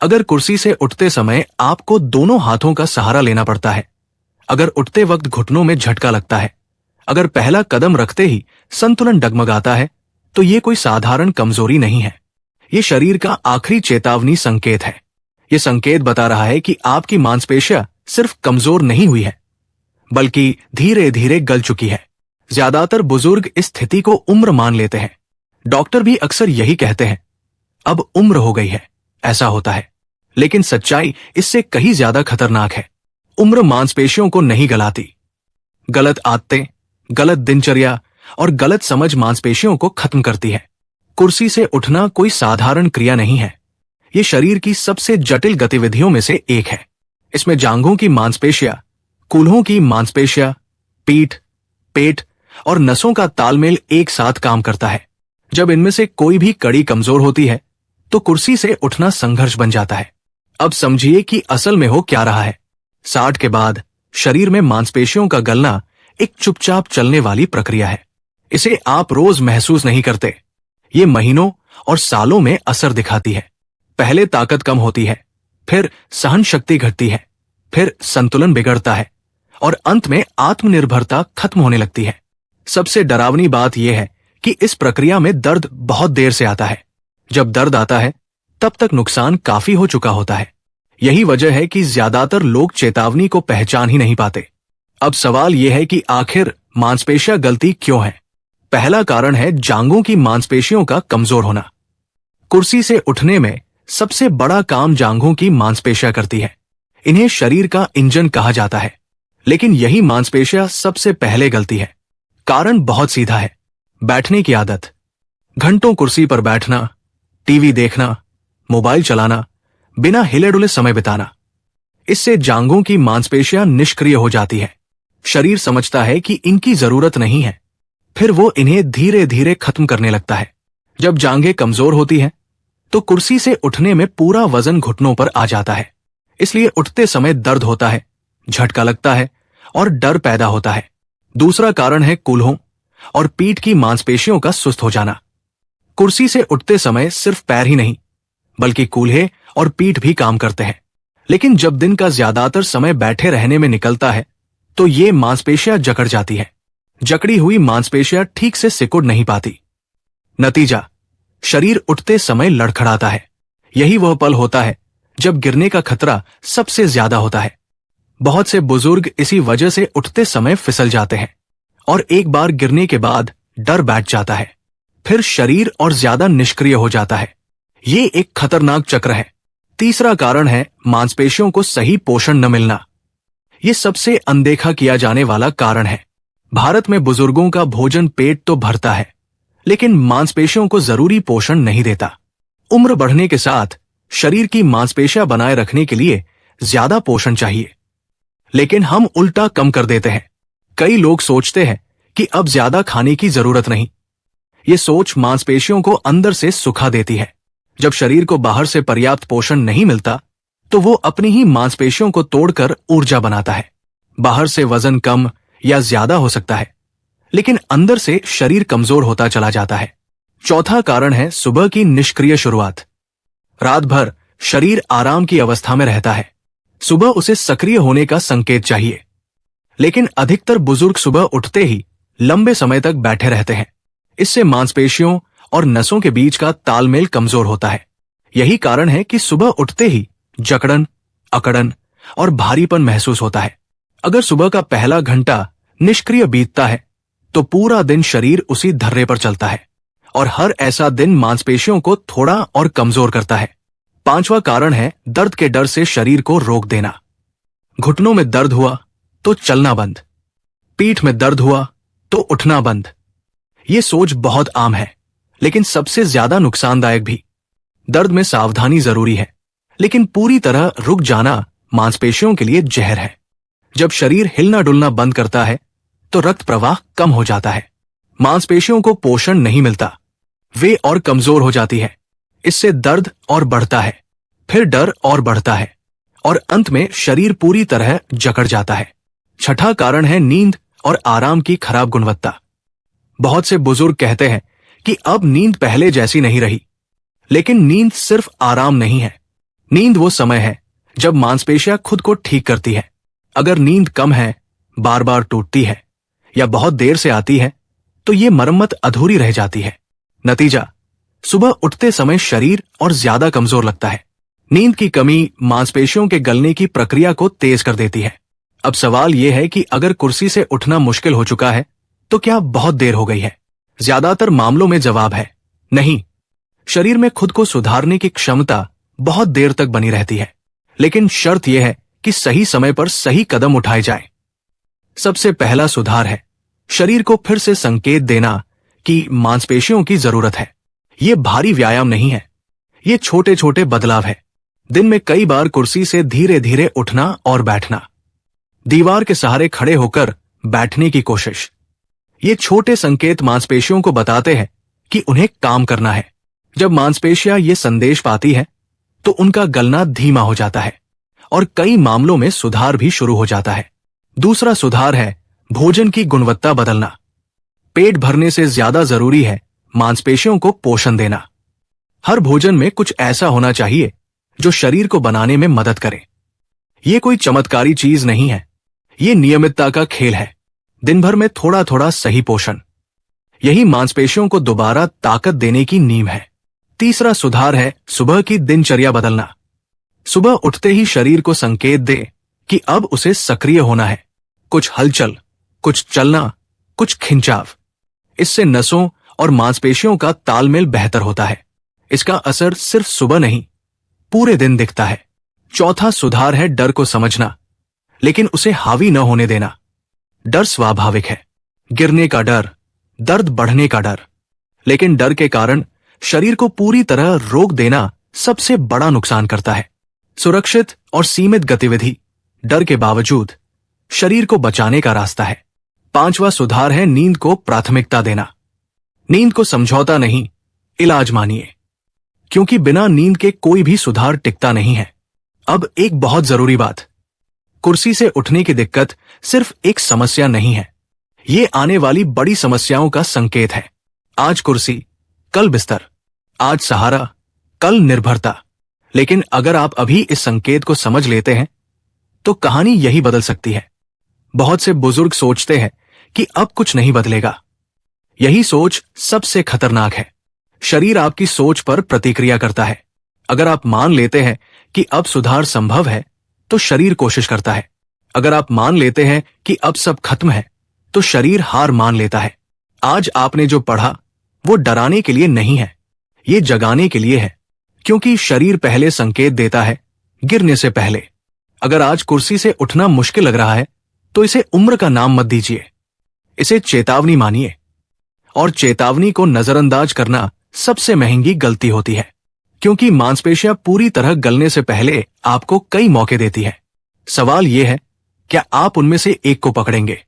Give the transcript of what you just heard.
अगर कुर्सी से उठते समय आपको दोनों हाथों का सहारा लेना पड़ता है, अगर उठते वक्त घुटनों में झटका लगता है, अगर पहला कदम रखते ही संतुलन डगमगाता है, तो ये कोई साधारण कमजोरी नहीं है। ये शरीर का आखिरी चेतावनी संकेत है। ये संकेत बता रहा है कि आपकी मांसपेशियां सिर्फ कमजोर नहीं हुई है, बल्कि धीरे धीरे गल चुकी है। ज्यादातर बुजुर्ग इस स्थिति को उम्र मान लेते हैं। डॉक्टर भी अक्सर यही कहते हैं, अब उम्र हो गई है, ऐसा होता है। लेकिन सच्चाई इससे कहीं ज्यादा खतरनाक है। उम्र मांसपेशियों को नहीं गलाती। गलत आदतें, गलत दिनचर्या और गलत समझ मांसपेशियों को खत्म करती है। कुर्सी से उठना कोई साधारण क्रिया नहीं है। ये शरीर की सबसे जटिल गतिविधियों में से एक है। इसमें जांघों की मांसपेशियां, कूल्हों की मांसपेशियां, पीठ, पेट और नसों का तालमेल एक साथ काम करता है। जब इनमें से कोई भी कड़ी कमजोर होती है, तो कुर्सी से उठना संघर्ष बन जाता है। अब समझिए कि असल में हो क्या रहा है। 60 के बाद शरीर में मांसपेशियों का गलना एक चुपचाप चलने वाली प्रक्रिया है। इसे आप रोज महसूस नहीं करते। ये महीनों और सालों में असर दिखाती है। पहले ताकत कम होती है, फिर सहन शक्ति घटती है, फिर संतुलन बिगड़ता है और अंत में आत्मनिर्भरता खत्म होने लगती है। सबसे डरावनी बात यह है कि इस प्रक्रिया में दर्द बहुत देर से आता है। जब दर्द आता है, तब तक नुकसान काफी हो चुका होता है। यही वजह है कि ज्यादातर लोग चेतावनी को पहचान ही नहीं पाते। अब सवाल यह है कि आखिर मांसपेशियां गलती क्यों है? पहला कारण है जांघों की मांसपेशियों का कमजोर होना। कुर्सी से उठने में सबसे बड़ा काम जांघों की मांसपेशियां करती है। इन्हें शरीर का इंजन कहा जाता है। लेकिन यही मांसपेशियां सबसे पहले गलती है। कारण बहुत सीधा है, बैठने की आदत। घंटों कुर्सी पर बैठना, टीवी देखना, मोबाइल चलाना, बिना हिले डुले समय बिताना। इससे जांघों की मांसपेशियां निष्क्रिय हो जाती है। शरीर समझता है कि इनकी जरूरत नहीं है, फिर वो इन्हें धीरे धीरे खत्म करने लगता है। जब जांघें कमजोर होती हैं, तो कुर्सी से उठने में पूरा वजन घुटनों पर आ जाता है। इसलिए उठते समय दर्द होता है, झटका लगता है और डर पैदा होता है। दूसरा कारण है कूल्हों और पीठ की मांसपेशियों का सुस्त हो जाना। कुर्सी से उठते समय सिर्फ पैर ही नहीं, बल्कि कूल्हे और पीठ भी काम करते हैं। लेकिन जब दिन का ज्यादातर समय बैठे रहने में निकलता है, तो ये मांसपेशियां जकड़ जाती है। जकड़ी हुई मांसपेशियां ठीक से सिकुड़ नहीं पाती। नतीजा, शरीर उठते समय लड़खड़ाता है। यही वह पल होता है जब गिरने का खतरा सबसे ज्यादा होता है। बहुत से बुजुर्ग इसी वजह से उठते समय फिसल जाते हैं और एक बार गिरने के बाद डर बैठ जाता है। फिर शरीर और ज्यादा निष्क्रिय हो जाता है। ये एक खतरनाक चक्र है। तीसरा कारण है मांसपेशियों को सही पोषण न मिलना। ये सबसे अनदेखा किया जाने वाला कारण है। भारत में बुजुर्गों का भोजन पेट तो भरता है, लेकिन मांसपेशियों को जरूरी पोषण नहीं देता। उम्र बढ़ने के साथ शरीर की मांसपेशियां बनाए रखने के लिए ज्यादा पोषण चाहिए, लेकिन हम उल्टा कम कर देते हैं। कई लोग सोचते हैं कि अब ज्यादा खाने की जरूरत नहीं। ये सोच मांसपेशियों को अंदर से सुखा देती है। जब शरीर को बाहर से पर्याप्त पोषण नहीं मिलता, तो वो अपनी ही मांसपेशियों को तोड़कर ऊर्जा बनाता है। बाहर से वजन कम या ज्यादा हो सकता है, लेकिन अंदर से शरीर कमजोर होता चला जाता है। चौथा कारण है सुबह की निष्क्रिय शुरुआत। रात भर शरीर आराम की अवस्था में रहता है। सुबह उसे सक्रिय होने का संकेत चाहिए, लेकिन अधिकतर बुजुर्ग सुबह उठते ही लंबे समय तक बैठे रहते हैं। इससे मांसपेशियों और नसों के बीच का तालमेल कमजोर होता है। यही कारण है कि सुबह उठते ही जकड़न, अकड़न और भारीपन महसूस होता है। अगर सुबह का पहला घंटा निष्क्रिय बीतता है, तो पूरा दिन शरीर उसी धर्रे पर चलता है और हर ऐसा दिन मांसपेशियों को थोड़ा और कमजोर करता है। पांचवा कारण है दर्द के डर से शरीर को रोक देना। घुटनों में दर्द हुआ तो चलना बंद, पीठ में दर्द हुआ तो उठना बंद। ये सोच बहुत आम है, लेकिन सबसे ज्यादा नुकसानदायक भी। दर्द में सावधानी जरूरी है, लेकिन पूरी तरह रुक जाना मांसपेशियों के लिए जहर है। जब शरीर हिलना डुलना बंद करता है, तो रक्त प्रवाह कम हो जाता है। मांसपेशियों को पोषण नहीं मिलता, वे और कमजोर हो जाती है। इससे दर्द और बढ़ता है, फिर डर और बढ़ता है और अंत में शरीर पूरी तरह जकड़ जाता है। छठा कारण है नींद और आराम की खराब गुणवत्ता। बहुत से बुजुर्ग कहते हैं कि अब नींद पहले जैसी नहीं रही, लेकिन नींद सिर्फ आराम नहीं है। नींद वो समय है जब मांसपेशियां खुद को ठीक करती है। अगर नींद कम है, बार बार टूटती है या बहुत देर से आती है तो ये मरम्मत अधूरी रह जाती है। नतीजा, सुबह उठते समय शरीर और ज्यादा कमजोर लगता है। नींद की कमी मांसपेशियों के गलने की प्रक्रिया को तेज कर देती है। अब सवाल यह है कि अगर कुर्सी से उठना मुश्किल हो चुका है तो क्या बहुत देर हो गई है? ज्यादातर मामलों में जवाब है नहीं। शरीर में खुद को सुधारने की क्षमता बहुत देर तक बनी रहती है, लेकिन शर्त यह है कि सही समय पर सही कदम उठाए जाएं। सबसे पहला सुधार है शरीर को फिर से संकेत देना कि मांसपेशियों की जरूरत है। यह भारी व्यायाम नहीं है, ये छोटे छोटे बदलाव है। दिन में कई बार कुर्सी से धीरे धीरे उठना और बैठना, दीवार के सहारे खड़े होकर बैठने की कोशिश। ये छोटे संकेत मांसपेशियों को बताते हैं कि उन्हें काम करना है। जब मांसपेशियां ये संदेश पाती है तो उनका गलना धीमा हो जाता है और कई मामलों में सुधार भी शुरू हो जाता है। दूसरा सुधार है भोजन की गुणवत्ता बदलना। पेट भरने से ज्यादा जरूरी है मांसपेशियों को पोषण देना। हर भोजन में कुछ ऐसा होना चाहिए जो शरीर को बनाने में मदद करे। ये कोई चमत्कारी चीज नहीं है, ये नियमितता का खेल है। दिन भर में थोड़ा थोड़ा सही पोषण, यही मांसपेशियों को दोबारा ताकत देने की नींव है। तीसरा सुधार है सुबह की दिनचर्या बदलना। सुबह उठते ही शरीर को संकेत दे कि अब उसे सक्रिय होना है। कुछ हलचल, कुछ चलना, कुछ खिंचाव। इससे नसों और मांसपेशियों का तालमेल बेहतर होता है। इसका असर सिर्फ सुबह नहीं, पूरे दिन दिखता है। चौथा सुधार है डर को समझना, लेकिन उसे हावी न होने देना। डर स्वाभाविक है, गिरने का डर, दर्द बढ़ने का डर, लेकिन डर के कारण शरीर को पूरी तरह रोक देना सबसे बड़ा नुकसान करता है। सुरक्षित और सीमित गतिविधि डर के बावजूद शरीर को बचाने का रास्ता है। पांचवा सुधार है नींद को प्राथमिकता देना। नींद को समझौता नहीं, इलाज मानिए, क्योंकि बिना नींद के कोई भी सुधार टिकता नहीं है। अब एक बहुत जरूरी बात, कुर्सी से उठने की दिक्कत सिर्फ एक समस्या नहीं है, ये आने वाली बड़ी समस्याओं का संकेत है। आज कुर्सी, कल बिस्तर, आज सहारा, कल निर्भरता। लेकिन अगर आप अभी इस संकेत को समझ लेते हैं तो कहानी यही बदल सकती है। बहुत से बुजुर्ग सोचते हैं कि अब कुछ नहीं बदलेगा। यही सोच सबसे खतरनाक है। शरीर आपकी सोच पर प्रतिक्रिया करता है। अगर आप मान लेते हैं कि अब सुधार संभव है तो शरीर कोशिश करता है। अगर आप मान लेते हैं कि अब सब खत्म है तो शरीर हार मान लेता है। आज आपने जो पढ़ा वो डराने के लिए नहीं है, ये जगाने के लिए है, क्योंकि शरीर पहले संकेत देता है, गिरने से पहले। अगर आज कुर्सी से उठना मुश्किल लग रहा है तो इसे उम्र का नाम मत दीजिए, इसे चेतावनी मानिए। और चेतावनी को नजरअंदाज करना सबसे महंगी गलती होती है, क्योंकि मांसपेशियां पूरी तरह गलने से पहले आपको कई मौके देती है। सवाल यह है, क्या आप उनमें से एक को पकड़ेंगे?